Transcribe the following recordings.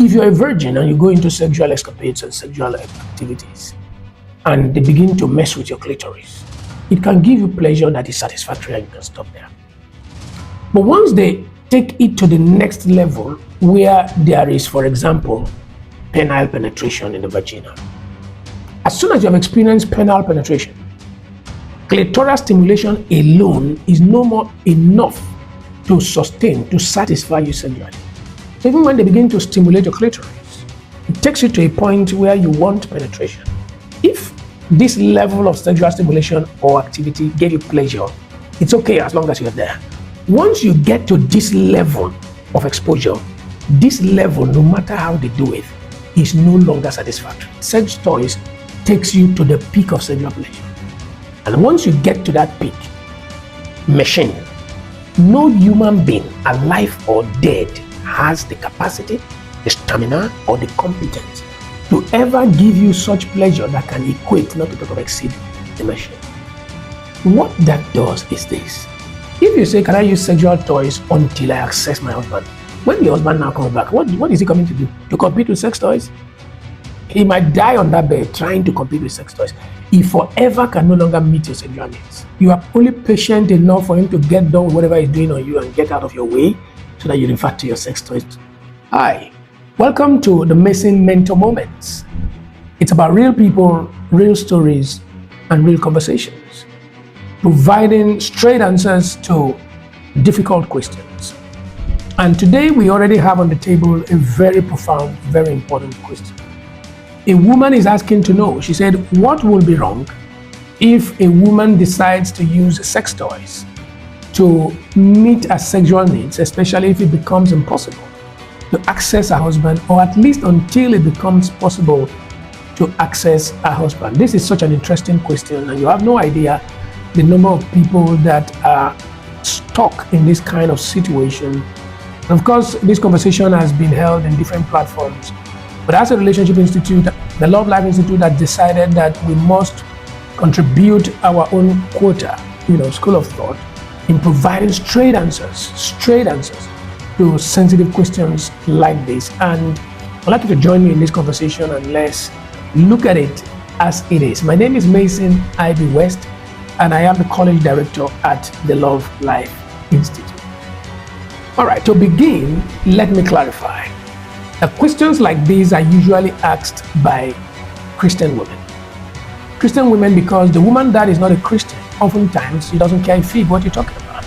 If you're a virgin and you go into sexual escapades and sexual activities, and they begin to mess with your clitoris, it can give you pleasure that is satisfactory and you can stop there. But once they take it to the next level, where there is, for example, penile penetration in the vagina, as soon as you have experienced penile penetration, clitoral stimulation alone is no more enough to sustain, to satisfy you sexually. So even when they begin to stimulate your clitoris, it takes you to a point where you want penetration. If this level of sexual stimulation or activity gave you pleasure, it's okay as long as you're there. Once you get to this level of exposure, this level, no matter how they do it, is no longer satisfactory. Sex toys takes you to the peak of sexual pleasure. And once you get to that peak, machine, no human being, alive or dead, has the capacity, the stamina, or the competence to ever give you such pleasure that can equate, not to talk of exceed, the machine. What that does is this. If you say, can I use sexual toys until I access my husband? When the husband now comes back, what is he coming to do? To compete with sex toys? He might die on that bed trying to compete with sex toys. He forever can no longer meet your sexual needs. You are only patient enough for him to get done with whatever he's doing on you and get out of your way so that you refer to your sex toys. Hi, welcome to the Missing Mentor Moments. It's about real people, real stories, and real conversations, providing straight answers to difficult questions. And today we already have on the table a very profound, very important question. A woman is asking to know, she said, what will be wrong if a woman decides to use sex toys to meet her sexual needs, especially if it becomes impossible to access her husband, or at least until it becomes possible to access her husband? This is such an interesting question, and you have no idea the number of people that are stuck in this kind of situation. And of course, this conversation has been held in different platforms. But as a relationship institute, the Love Life Institute has decided that we must contribute our own quota, school of thought, in providing straight answers to sensitive questions like this. And I'd like you to join me in this conversation and let's look at it as it is. My name is Mason Ivy West, and I am the college director at the Love Life Institute. All right, to begin, let me clarify. Questions like these are usually asked by Christian women. Christian women, because the woman that is not a Christian, oftentimes she doesn't care a fig what you're talking about.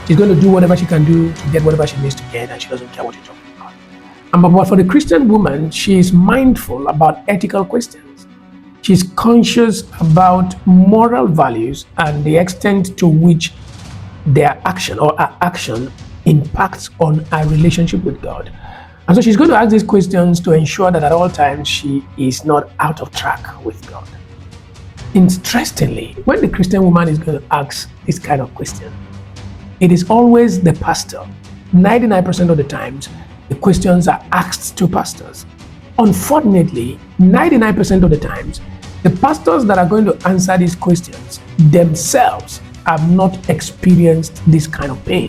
She's going to do whatever she can do to get whatever she needs to get, and she doesn't care what you're talking about. But for the Christian woman, she is mindful about ethical questions. She's conscious about moral values and the extent to which their action or her action impacts on her relationship with God. And so she's going to ask these questions to ensure that at all times she is not out of track with God. Interestingly, when the Christian woman is going to ask this kind of question, it is always the pastor. 99% of the times, the questions are asked to pastors. Unfortunately, 99% of the times, the pastors that are going to answer these questions themselves have not experienced this kind of pain.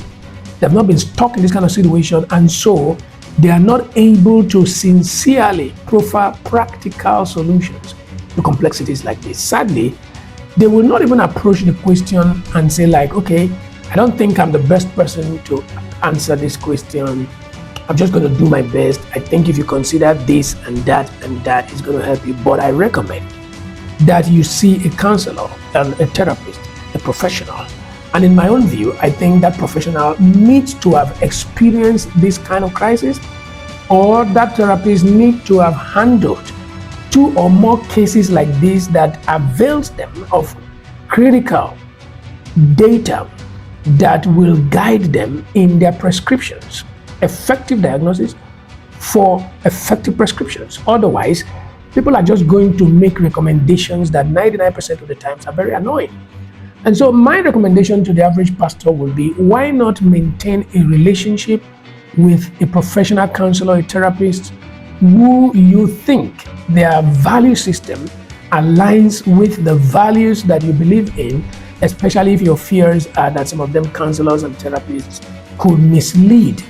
They have not been stuck in this kind of situation, and so they are not able to sincerely proffer practical solutions to complexities like this. Sadly, they will not even approach the question and say okay, I don't think I'm the best person to answer this question. I'm just going to do my best. I think if you consider this and that is going to help you. But I recommend that you see a counselor and a therapist, a professional. And in my own view, I think that professional needs to have experienced this kind of crisis, or that therapist needs to have handled 2 or more cases like this that avails them of critical data that will guide them in their prescriptions, effective diagnosis for effective prescriptions. Otherwise, people are just going to make recommendations that 99% of the times are very annoying. And so my recommendation to the average pastor would be, why not maintain a relationship with a professional counselor, a therapist, who you think their value system aligns with the values that you believe in, especially if your fears are that some of them counselors and therapists could mislead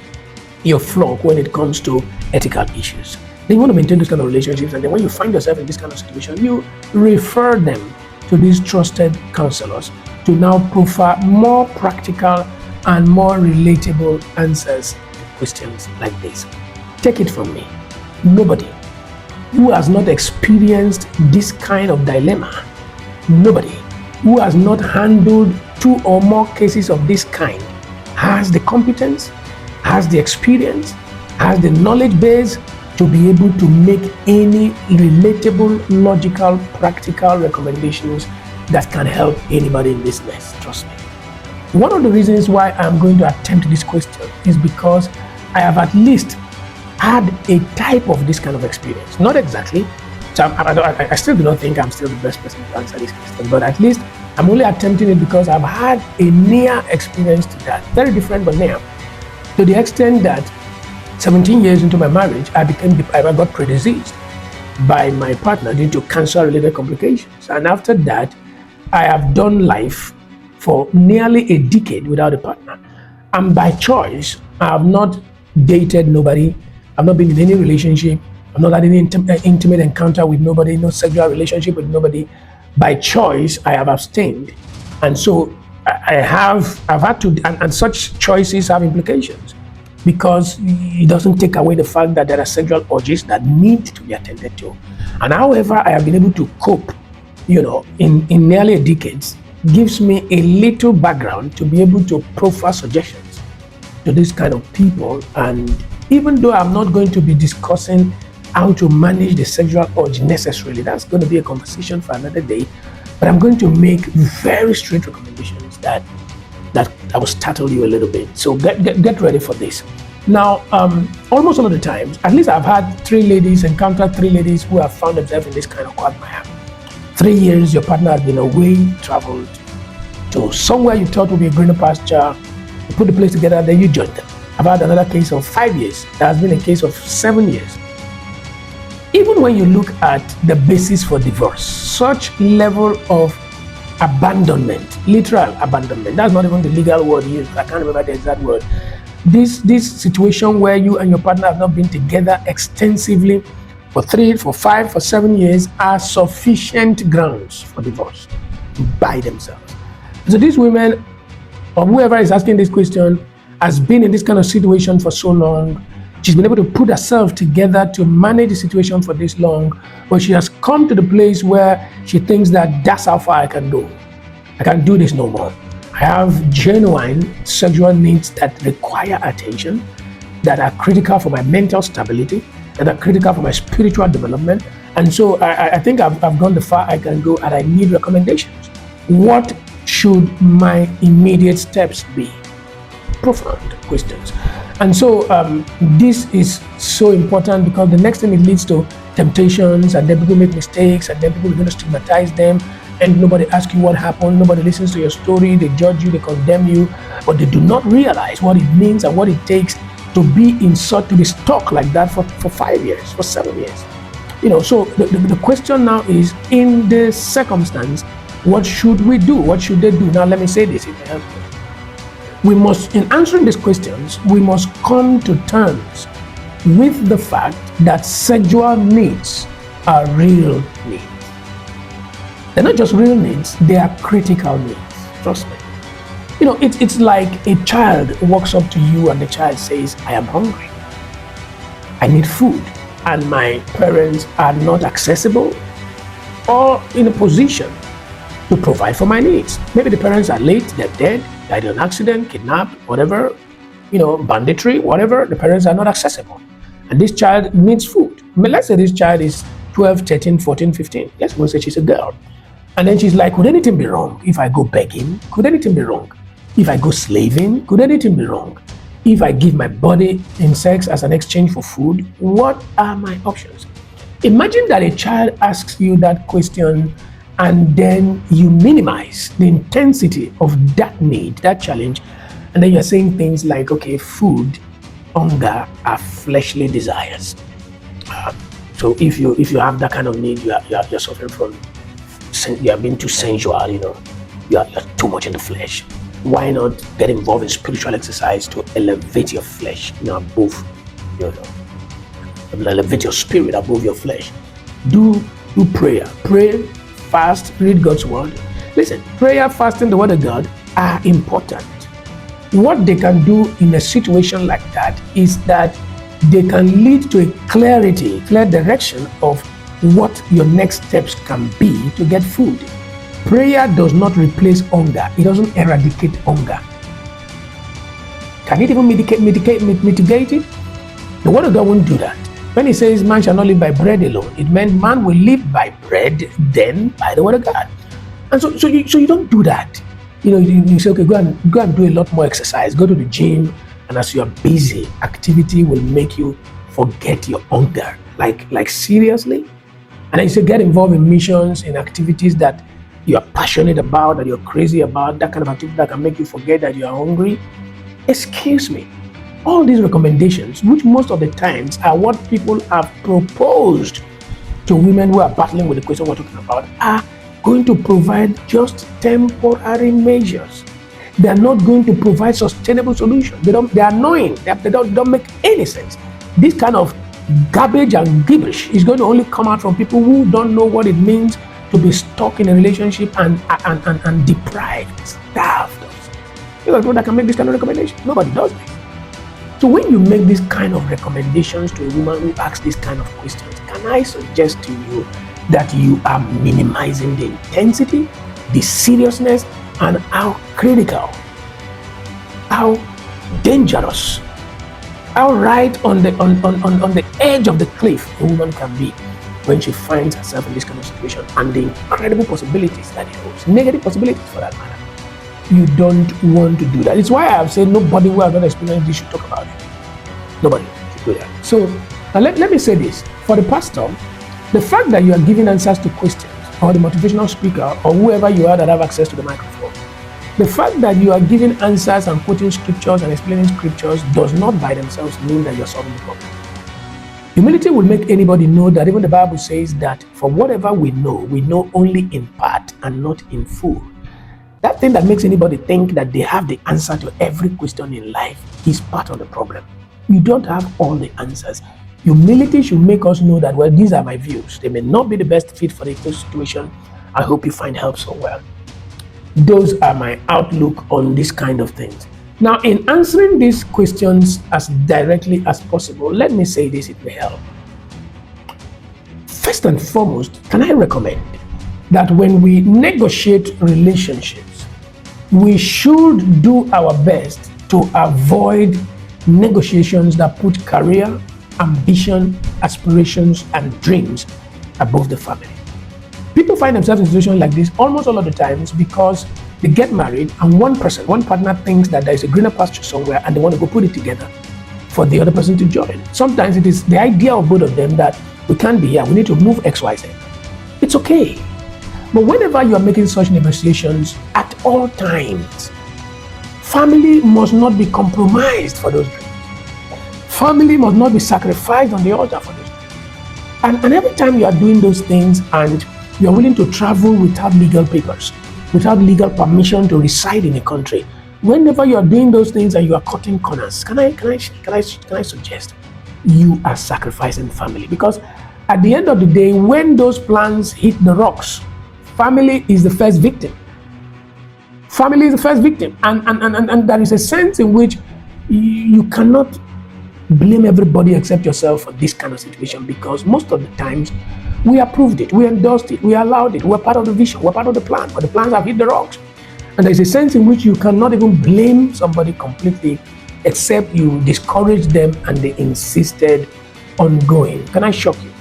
your flock when it comes to ethical issues. Then you want to maintain those kind of relationships, and then when you find yourself in this kind of situation, you refer them to these trusted counselors to now provide more practical and more relatable answers to questions like this. Take it from me. Nobody who has not experienced this kind of dilemma, nobody who has not handled 2 or more cases of this kind has the competence, has the experience, has the knowledge base to be able to make any relatable, logical, practical recommendations that can help anybody in this mess. Trust me. One of the reasons why I'm going to attempt this question is because I have at least had a type of this kind of experience. Not exactly. So I still do not think I'm still the best person to answer this question, but at least I'm only attempting it because I've had a near experience to that. Very different, but near. To the extent that 17 years into my marriage, I got predeceased by my partner due to cancer-related complications. And after that, I have done life for nearly a decade without a partner. And by choice, I have not dated nobody. I've not been in any relationship. I've not had any intimate encounter with nobody, no sexual relationship with nobody. By choice, I have abstained. And so I've had to, and such choices have implications, because it doesn't take away the fact that there are sexual urges that need to be attended to. And however I have been able to cope, in nearly a decade, gives me a little background to be able to proffer suggestions to this kind of people. And even though I'm not going to be discussing how to manage the sexual urge necessarily, that's going to be a conversation for another day, but I'm going to make very straight recommendations that will startle you a little bit. So get ready for this. Now, almost all of the times, at least I've had encountered 3 ladies who have found themselves in this kind of quagmire. 3 years, your partner has been away, traveled to somewhere you thought would be a greener pasture. You put the place together, then you joined them. I've had another case of 5 years. There has been a case of 7 years. Even when you look at the basis for divorce, such level of abandonment, literal abandonment, that's not even the legal word used, I can't remember the exact word. This situation where you and your partner have not been together extensively for 3, for 5, for 7 years are sufficient grounds for divorce by themselves. So these women, or whoever is asking this question, has been in this kind of situation for so long. She's been able to put herself together to manage the situation for this long, but she has come to the place where she thinks that that's how far I can go. I can't do this no more. I have genuine sexual needs that require attention, that are critical for my mental stability, that are critical for my spiritual development. And so I think I've gone the far I can go, and I need recommendations. What should my immediate steps be? Profound questions. And so this is so important, because the next thing it leads to temptations, and then people make mistakes, and then people are going to stigmatize them, and nobody asks you what happened, nobody listens to your story, they judge you, they condemn you, but they do not realize what it means and what it takes to be stuck like that for 5 years, for 7 years. So the question now is, in this circumstance, what should we do? What should they do? Now let me say this, if it helps you. We must, in answering these questions, we must come to terms with the fact that sexual needs are real needs. They're not just real needs, they are critical needs. Trust me. It's like a child walks up to you and the child says, I am hungry. I need food. And my parents are not accessible or in a position to provide for my needs. Maybe the parents are late, they're dead, died in an accident, kidnapped, whatever, banditry, whatever. The parents are not accessible. And this child needs food. Let's say this child is 12, 13, 14, 15. Let's go say she's a girl. And then she's like, could anything be wrong if I go begging? Could anything be wrong if I go slaving? Could anything be wrong if I give my body in sex as an exchange for food? What are my options? Imagine that a child asks you that question, and then you minimize the intensity of that need, that challenge, and then you're saying things like, okay, food, hunger are fleshly desires. So if you have that kind of need, you're suffering from, you are being too sensual, you're too much in the flesh. Why not get involved in spiritual exercise to elevate your flesh, above, elevate your spirit above your flesh. Do prayer. Pray, fast, read God's word. Listen, prayer, fasting, the word of God are important. What they can do in a situation like that is that they can lead to a clear direction of what your next steps can be to get food. Prayer does not replace hunger. It doesn't eradicate hunger. Can it even mitigate it? The word of God won't do that. When he says man shall not live by bread alone, it meant man will live by bread, then by the word of God. And so you don't do that. You say, okay, go and do a lot more exercise, go to the gym, and as you are busy, activity will make you forget your hunger. Like seriously? And then you say, get involved in missions, in activities that you are passionate about, that you're crazy about, that kind of activity that can make you forget that you are hungry. Excuse me. All these recommendations, which most of the times are what people have proposed to women who are battling with the question we're talking about, are going to provide just temporary measures. They are not going to provide sustainable solutions. They are annoying. They don't make any sense. This kind of garbage and gibberish is going to only come out from people who don't know what it means to be stuck in a relationship and deprived, starved. You know that can make this kind of recommendation? Nobody does this. So when you make these kind of recommendations to a woman who asks these kind of questions, can I suggest to you that you are minimizing the intensity, the seriousness, and how critical, how dangerous, how right on the edge of the cliff a woman can be when she finds herself in this kind of situation, and the incredible possibilities that it holds, negative possibilities for that matter. You don't want to do that. It's why I have said nobody who has not experienced this should talk about it. Nobody should do that. So now let me say this. For the pastor, the fact that you are giving answers to questions, or the motivational speaker, or whoever you are that have access to the microphone, the fact that you are giving answers and quoting scriptures and explaining scriptures does not by themselves mean that you're solving the problem. Humility will make anybody know that even the Bible says that for whatever we know only in part and not in full. That thing that makes anybody think that they have the answer to every question in life is part of the problem. You don't have all the answers. Humility should make us know that, well, these are my views. They may not be the best fit for the situation. I hope you find help somewhere. Those are my outlook on this kind of things. Now, in answering these questions as directly as possible, let me say this, it may help. First and foremost, can I recommend that when we negotiate relationships, we should do our best to avoid negotiations that put career, ambition, aspirations, and dreams above the family. People find themselves in situations like this almost all of the times because they get married and one partner thinks that there is a greener pasture somewhere and they want to go put it together for the other person to join. Sometimes it is the idea of both of them that we can't be here, we need to move XYZ. It's okay. But whenever you are making such negotiations, at all times, family must not be compromised for those dreams. Family must not be sacrificed on the altar for those dreams. And every time you are doing those things and you are willing to travel without legal papers, without legal permission to reside in a country, whenever you are doing those things and you are cutting corners, can I suggest you are sacrificing family? Because at the end of the day, when those plans hit the rocks, family is the first victim. Family is the first victim. And there is a sense in which you cannot blame everybody except yourself for this kind of situation, because most of the times we approved it, we endorsed it, we allowed it, we're part of the vision, we're part of the plan, but the plans have hit the rocks. And there's a sense in which you cannot even blame somebody completely except you discouraged them and they insisted on going. Can I shock you?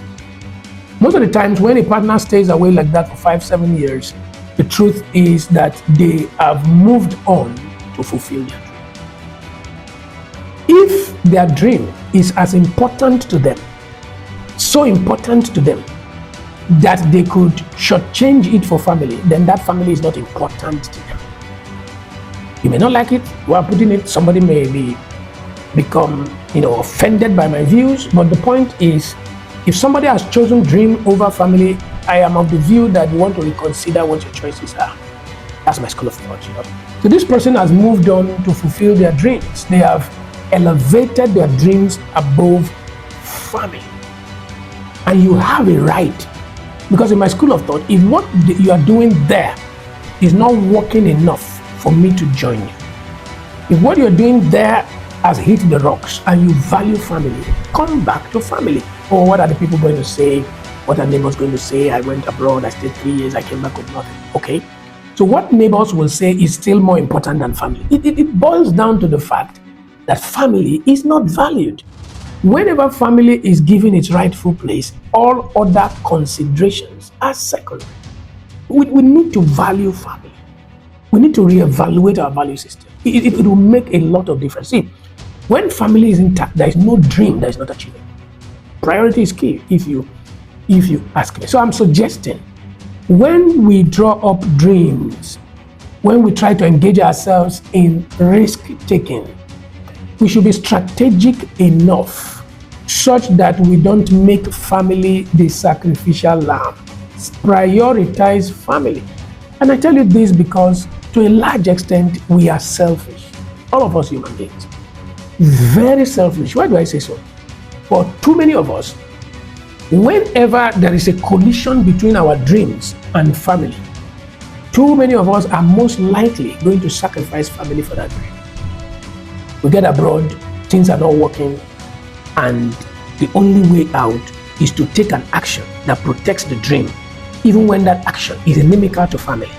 Most of the times when a partner stays away like that for 5-7 years, the truth is that they have moved on to fulfill their dream. If their dream is as important to them, so important to them, that they could shortchange it for family, then that family is not important to them. You may not like it while putting it, somebody may become offended by my views, but the point is, if somebody has chosen dream over family, I am of the view that you want to reconsider what your choices are. That's my school of thought. So this person has moved on to fulfill their dreams. They have elevated their dreams above family. And you have a right. Because in my school of thought, if what you are doing there is not working enough for me to join you, if what you're doing there has hit the rocks and you value family, come back to family. Or what are the people going to say? What are neighbors going to say? I went abroad, I stayed 3 years, I came back with nothing. Okay. So what neighbors will say is still more important than family. It boils down to the fact that family is not valued. Whenever family is given its rightful place, all other considerations are secondary. We need to value family. We need to reevaluate our value system. It will make a lot of difference. See, when family is intact, there is no dream that is not achievable. Priority is key, if you ask me. So I'm suggesting, when we draw up dreams, when we try to engage ourselves in risk-taking, we should be strategic enough such that we don't make family the sacrificial lamb. Prioritize family. And I tell you this because to a large extent, we are selfish. All of us human beings. Very selfish. Why do I say so? For too many of us, whenever there is a collision between our dreams and family, too many of us are most likely going to sacrifice family for that dream. We get abroad, things are not working, and the only way out is to take an action that protects the dream, even when that action is inimical to family.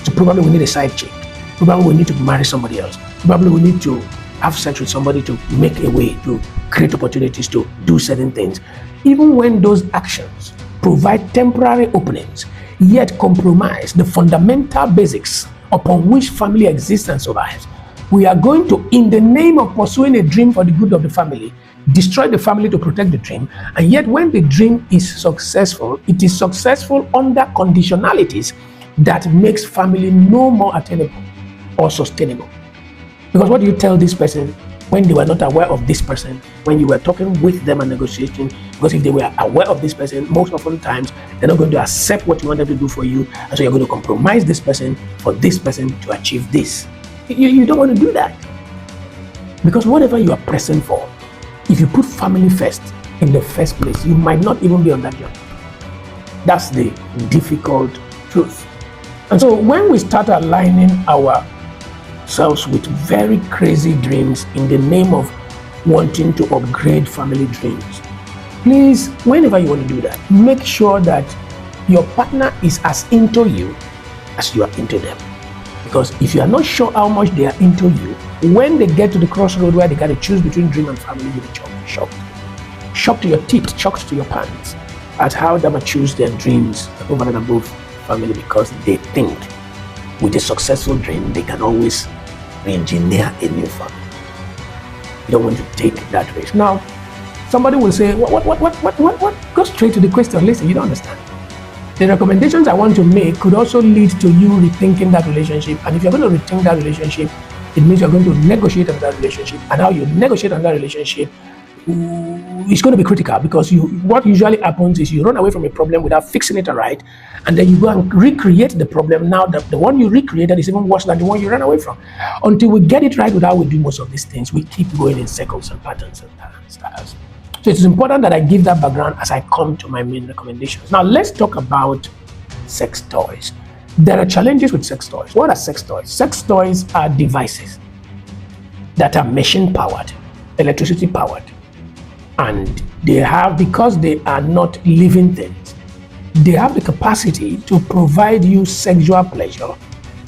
So probably we need a side chick. Probably we need to marry somebody else. Probably we need to have sex with somebody to make a way, to create opportunities to do certain things. Even when those actions provide temporary openings, yet compromise the fundamental basics upon which family exists and survives, we are going to, in the name of pursuing a dream for the good of the family, destroy the family to protect the dream. And yet when the dream is successful, it is successful under conditionalities that makes family no more attainable or sustainable. Because what do you tell this person when they were not aware of this person, when you were talking with them and negotiating? Because if they were aware of this person, most often times they're not going to accept what you want them to do for you, and so you're going to compromise this person for this person to achieve this. You don't want to do that. Because whatever you are pressing for, if you put family first in the first place, you might not even be on that journey. That's the difficult truth. And so when we start aligning ourselves with very crazy dreams in the name of wanting to upgrade family dreams, please, whenever you want to do that, make sure that your partner is as into you as you are into them. Because if you are not sure how much they are into you, when they get to the crossroad where they got to choose between dream and family, you'll be shocked. Shocked to your teeth, shocked to your pants at how they might choose their dreams over and above family, because they think with a successful dream, they can always re-engineer a new family. You don't want to take that risk. Now, somebody will say, what? Go straight to the question. Listen, you don't understand. The recommendations I want to make could also lead to you rethinking that relationship. And if you're going to rethink that relationship, it means you're going to negotiate on that relationship. And how you negotiate on that relationship is going to be critical, because what usually happens is you run away from a problem without fixing it right, and then you go and recreate the problem. Now the one you recreated is even worse than the one you ran away from. Until we get it right with how we do most of these things, we keep going in circles and patterns and styles. So it's important that I give that background as I come to my main recommendations. Now let's talk about sex toys. There are challenges with sex toys. What are sex toys? Sex toys are devices that are machine powered, electricity powered, and they have, because they are not living things, they have the capacity to provide you sexual pleasure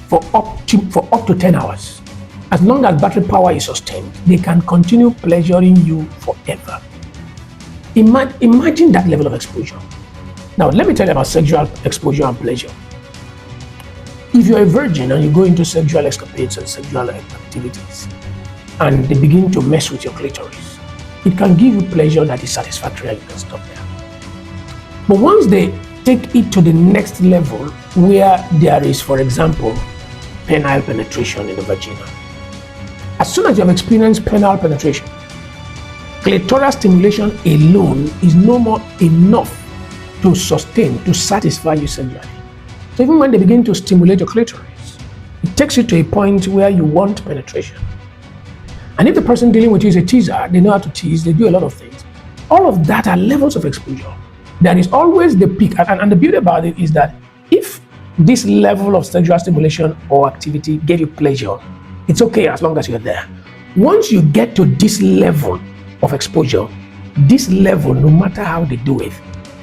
for up to 10 hours. As long as battery power is sustained, they can continue pleasuring you forever. Imagine that level of exposure. Now, let me tell you about sexual exposure and pleasure. If you're a virgin and you go into sexual escapades and sexual activities, and they begin to mess with your clitoris, it can give you pleasure that is satisfactory and you can stop there. But once they take it to the next level, where there is, for example, penile penetration in the vagina, as soon as you have experienced penile penetration, clitoral stimulation alone is no more enough to sustain, to satisfy you sexually. So even when they begin to stimulate your clitoris, it takes you to a point where you want penetration. And if the person dealing with you is a teaser, they know how to tease, they do a lot of things. All of that are levels of exposure. There is always the peak. And the beauty about it is that if this level of sexual stimulation or activity gave you pleasure, it's okay as long as you're there. Once you get to this level of exposure, this level, no matter how they do it,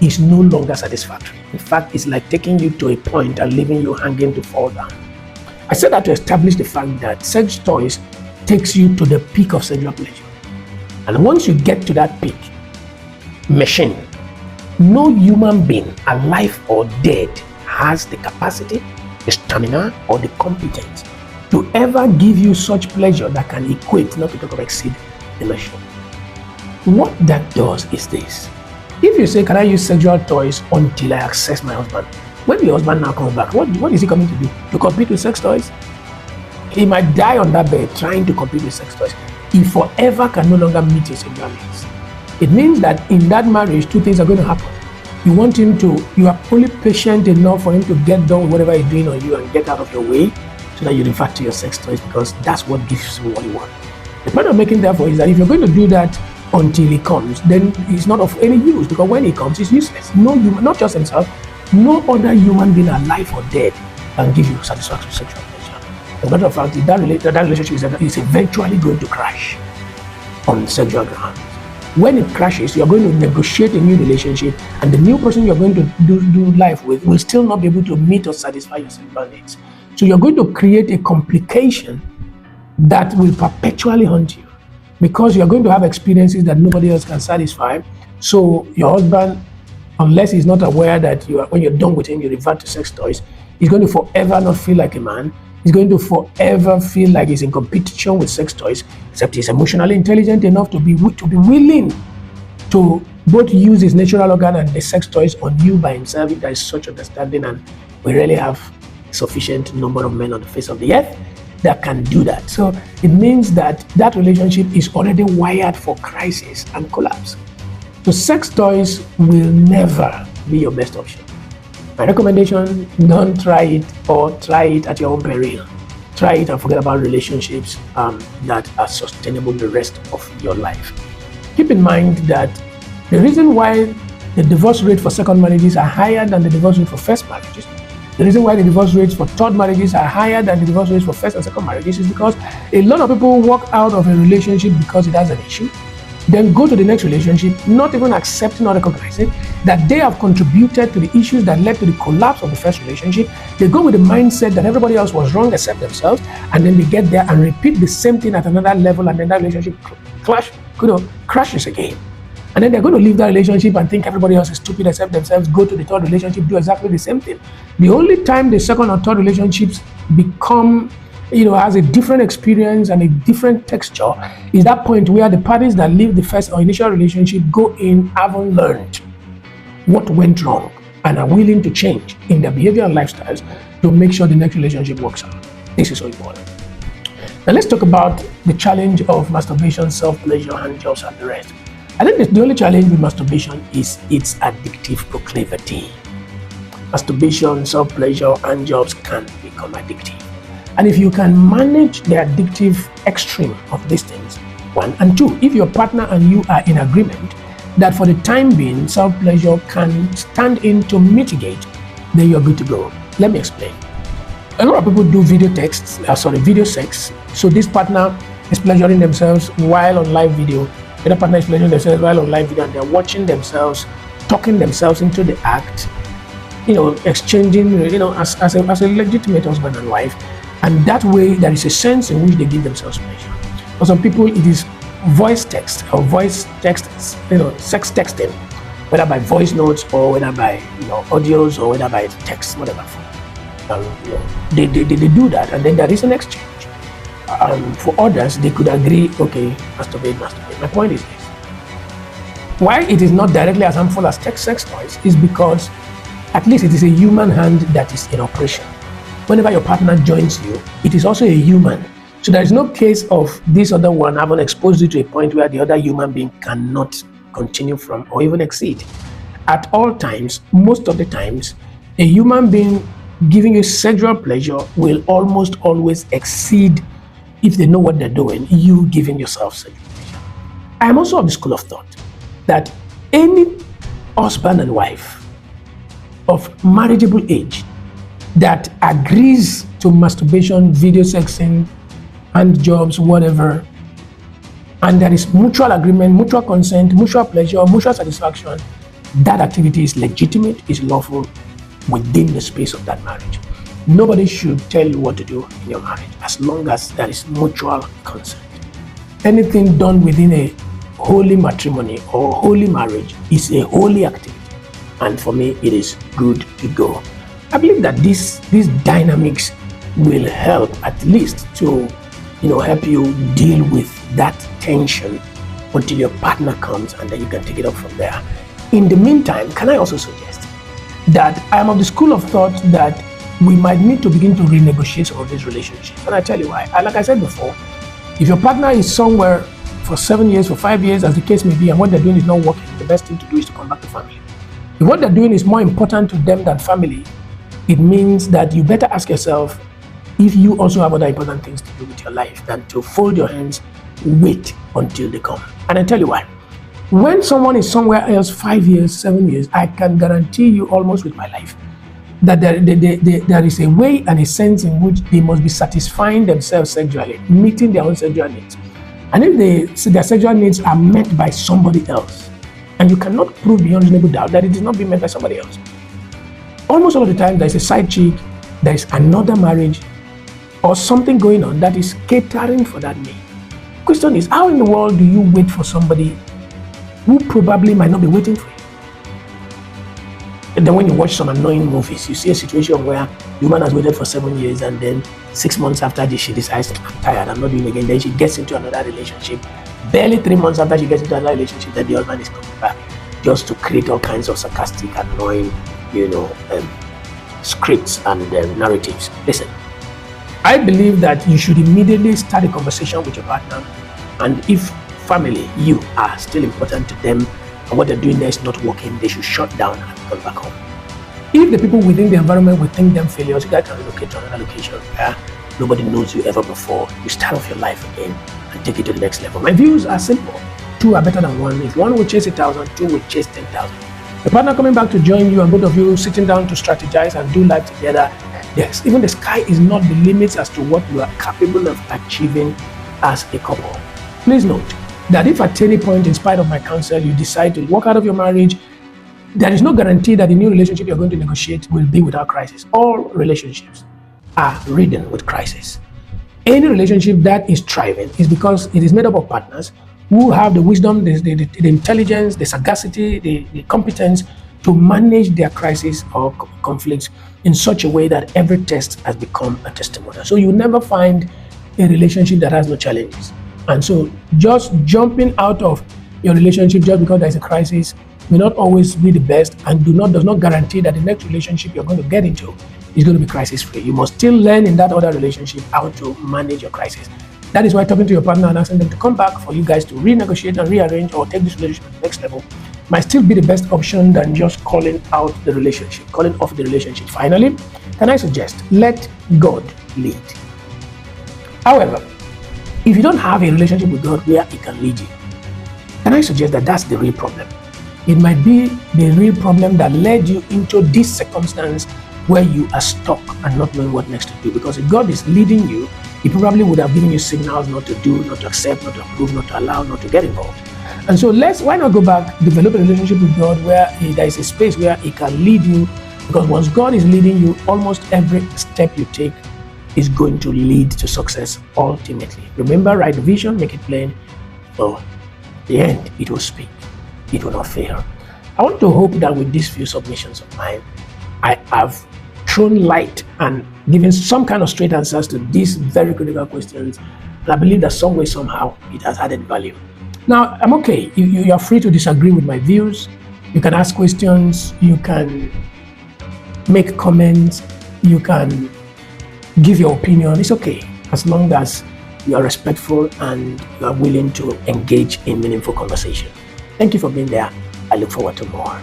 is no longer satisfactory. In fact, it's like taking you to a point and leaving you hanging to fall down. I said that to establish the fact that sex toys takes you to the peak of sexual pleasure. And once you get to that peak, machine, no human being, alive or dead, has the capacity, the stamina, or the competence to ever give you such pleasure that can equate, not to talk of exceed, the machine. What that does is this. If you say, can I use sexual toys until I access my husband? When the husband now comes back, what is he coming to do? To compete with sex toys? He might die on that bed trying to compete with sex toys. He forever can no longer meet his sexual needs. It means that in that marriage, two things are going to happen. You are only patient enough for him to get done with whatever he's doing on you and get out of your way so that you revert to your sex toys, because that's what gives you what you want. The point I'm making therefore is that if you're going to do that until he comes, then it's not of any use, because when he comes, he's useless. No human, not just himself, no other human being alive or dead can give you satisfactory sexual pleasure. As a matter of fact, that relationship is eventually going to crash on sexual grounds. When it crashes, you're going to negotiate a new relationship, and the new person you're going to do life with will still not be able to meet or satisfy your sexual needs. So you're going to create a complication that will perpetually haunt you, because you're going to have experiences that nobody else can satisfy. So your husband, unless he's not aware that when you're done with him, you revert to sex toys, he's going to forever not feel like a man. He's going to forever feel like he's in competition with sex toys, except he's emotionally intelligent enough to be willing to both use his natural organ and the sex toys on you by himself, if there is such understanding, and we really have a sufficient number of men on the face of the earth that can do that. So it means that that relationship is already wired for crisis and collapse. So sex toys will never be your best option. My recommendation, don't try it, or try it at your own peril. Try it and forget about relationships that are sustainable the rest of your life. Keep in mind that the reason why the divorce rate for second marriages are higher than the divorce rate for first marriages, the reason why the divorce rates for third marriages are higher than the divorce rates for first and second marriages is because a lot of people walk out of a relationship because it has an issue, then go to the next relationship, not even accepting or recognizing that they have contributed to the issues that led to the collapse of the first relationship. They go with the mindset that everybody else was wrong except themselves, and then they get there and repeat the same thing at another level, and then that relationship crashes again. And then they're going to leave that relationship and think everybody else is stupid except themselves, go to the third relationship, do exactly the same thing. The only time the second or third relationships become, has a different experience and a different texture is that point where the parties that leave the first or initial relationship go in, haven't learned what went wrong, and are willing to change in their behavior and lifestyles to make sure the next relationship works out. This is so important. Now let's talk about the challenge of masturbation, self-pleasure, handjobs, and the rest. I think the only challenge with masturbation is its addictive proclivity. Masturbation, self-pleasure, handjobs can become addictive. And if you can manage the addictive extreme of these things, one, and two, if your partner and you are in agreement that for the time being, self-pleasure can stand in to mitigate, then you're good to go. Let me explain. A lot of people do video sex. So this partner is pleasuring themselves while on live video. The other partner is pleasuring themselves while on live video, and they're watching themselves, talking themselves into the act, exchanging, as a legitimate husband and wife. And that way, there is a sense in which they give themselves pleasure. For some people, it is voice text or sex texting, whether by voice notes or whether by audios or whether by text, whatever. They do that, and then there is an exchange. For others, they could agree, okay, masturbate. My point is this. Why it is not directly as harmful as sex toys is because at least it is a human hand that is in operation. Whenever your partner joins you, it is also a human. So there is no case of this other one having exposed you to a point where the other human being cannot continue from or even exceed. At all times, most of the times, a human being giving you sexual pleasure will almost always exceed, if they know what they're doing, you giving yourself sexual pleasure. I am also of the school of thought that any husband and wife of marriageable age that agrees to masturbation, video sexing, hand jobs, whatever, and there is mutual agreement, mutual consent, mutual pleasure, mutual satisfaction, that activity is legitimate, is lawful within the space of that marriage. Nobody should tell you what to do in your marriage as long as there is mutual consent. Anything done within a holy matrimony or holy marriage is a holy activity, and for me it is good to go. I believe that these dynamics will help at least to help you deal with that tension until your partner comes, and then you can take it up from there. In the meantime, can I also suggest that I am of the school of thought that we might need to begin to renegotiate some of these relationships, and I tell you why. Like I said before, if your partner is somewhere for 7 years, for 5 years, as the case may be, and what they're doing is not working, the best thing to do is to come back to family. If what they're doing is more important to them than family, it means that you better ask yourself if you also have other important things to do with your life than to fold your hands, wait until they come. And I tell you why. When someone is somewhere else 5 years, 7 years, I can guarantee you almost with my life that there is a way and a sense in which they must be satisfying themselves sexually, meeting their own sexual needs. And if their sexual needs are met by somebody else, and you cannot prove beyond reasonable doubt that it is not being met by somebody else, almost all of the time there is a side chick, there is another marriage, or something going on that is catering for that need. The question is, how in the world do you wait for somebody who probably might not be waiting for you? And then when you watch some annoying movies, you see a situation where the woman has waited for 7 years, and then 6 months after this, she decides, I'm tired, I'm not doing it again. Then she gets into another relationship. Barely 3 months after she gets into another relationship, then the husband is coming back just to create all kinds of sarcastic, annoying, scripts and narratives. Listen, I believe that you should immediately start a conversation with your partner, and if family, you are still important to them, and what they're doing there is not working, they should shut down and come back home. If the people within the environment will think them failures, you guys can relocate to another location where nobody knows you ever before. You start off your life again and take it to the next level. My views are simple. 2 are better than 1. If 1 will chase 1,000, 2 will chase 10,000. The partner coming back to join you, and both of you sitting down to strategize and do life together. Yes, even the sky is not the limits as to what you are capable of achieving as a couple. Please note that if at any point, in spite of my counsel, you decide to walk out of your marriage, there is no guarantee that the new relationship you're going to negotiate will be without crisis. All relationships are ridden with crisis. Any relationship that is thriving is because it is made up of partners who have the wisdom, the intelligence, the sagacity, the competence to manage their crisis or conflicts in such a way that every test has become a testimonial. So you never find a relationship that has no challenges. And so just jumping out of your relationship just because there's a crisis may not always be the best, and does not guarantee that the next relationship you're going to get into is going to be crisis free. You must still learn in that other relationship how to manage your crisis. That is why talking to your partner and asking them to come back for you guys to renegotiate and rearrange or take this relationship to the next level might still be the best option than just calling off the relationship. Finally, can I suggest, let God lead. However, if you don't have a relationship with God where He can lead you, can I suggest that that's the real problem? It might be the real problem that led you into this circumstance where you are stuck and not knowing what next to do. Because if God is leading you, He probably would have given you signals not to do, not to accept, not to approve, not to allow, not to get involved. And so why not go back, develop a relationship with God where there is a space where He can lead you, because once God is leading you, almost every step you take is going to lead to success ultimately. Remember, write the vision, make it plain. So the end, it will speak. It will not fail. I want to hope that with these few submissions of mine, I have thrown light and given some kind of straight answers to these very critical questions. And I believe that some way, somehow, it has added value. Now, I'm okay. You are free to disagree with my views. You can ask questions. You can make comments. You can give your opinion. It's okay, as long as you are respectful and you are willing to engage in meaningful conversation. Thank you for being there. I look forward to more.